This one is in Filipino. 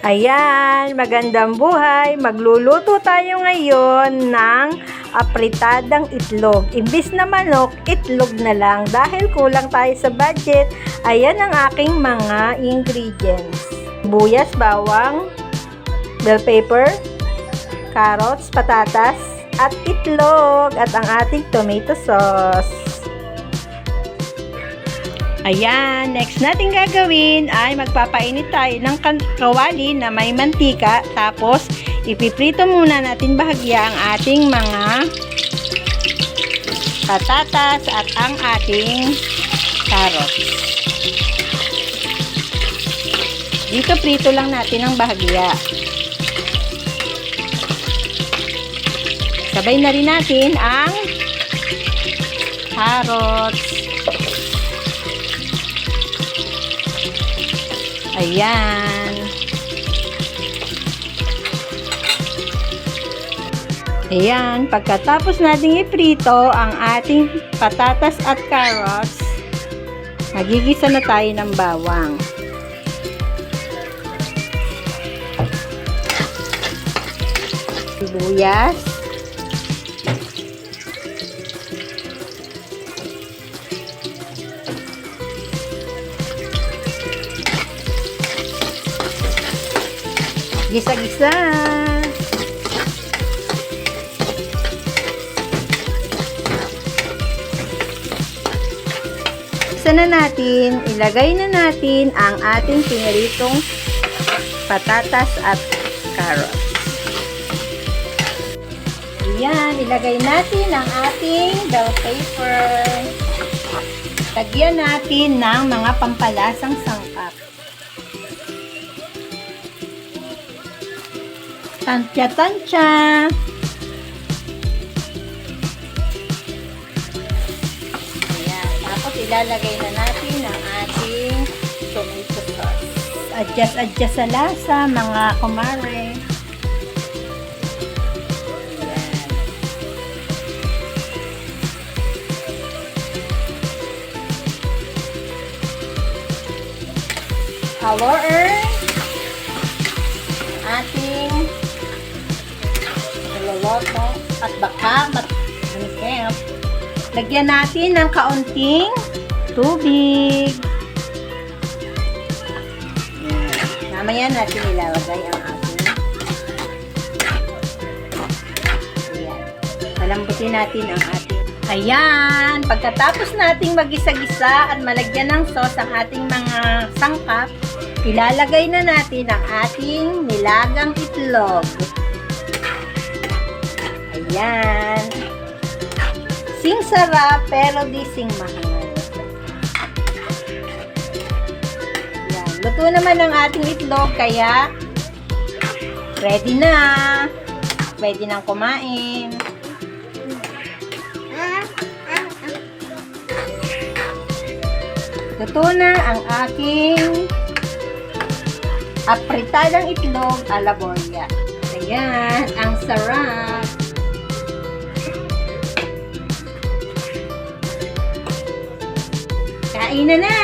Ayan, magandang buhay. Magluluto tayo ngayon ng apritadang itlog. Imbis na manok, itlog na lang. Dahil kulang tayo sa budget, ayan ang aking mga ingredients. Buyas, bawang, bell pepper, carrots, patatas, at itlog. At ang ating tomato sauce. Ayan, next natin gagawin ay magpapainit tayo ng kawali na may mantika. Tapos, ipiprito muna natin bahagya ang ating mga patatas at ang ating carrots. Dito prito lang natin ang bahagya. Sabay na rin natin ang carrots. Ayan. Ayan. Pagkatapos nating iprito ang ating patatas at carrots, magigisa na tayo ng bawang. Sibuyas. Gisa-gisa. Gisa na natin, ilagay na natin ang ating piniritong patatas at carrots. Ayan, ilagay natin ang ating bell pepper. Lagyan natin ng mga pampalasang sangkap. Tansya-tansya. Ayan. Tapos ilalagay na natin ang ating tomato sauce. Adjust sa lasa, mga kumare. Ayan. Color ating loloto at baka manikip. Lagyan natin ng kaunting tubig. Mamaya natin ilalagay ang ating. Ayan. Palambutin natin ang ating. Ayan. Pagkatapos nating magisa-gisa at malagyan ng sauce ang ating mga sangkap, ilalagay na natin ang ating nilagang itlog. Ayan. Sing sarap pero di sing mahal. Ayan. Luto naman ang ating itlog kaya ready na. Pwede nang kumain. Luto na ang aking apritadang itlog a la Borgia. Ayan, ang sarap. Kain na!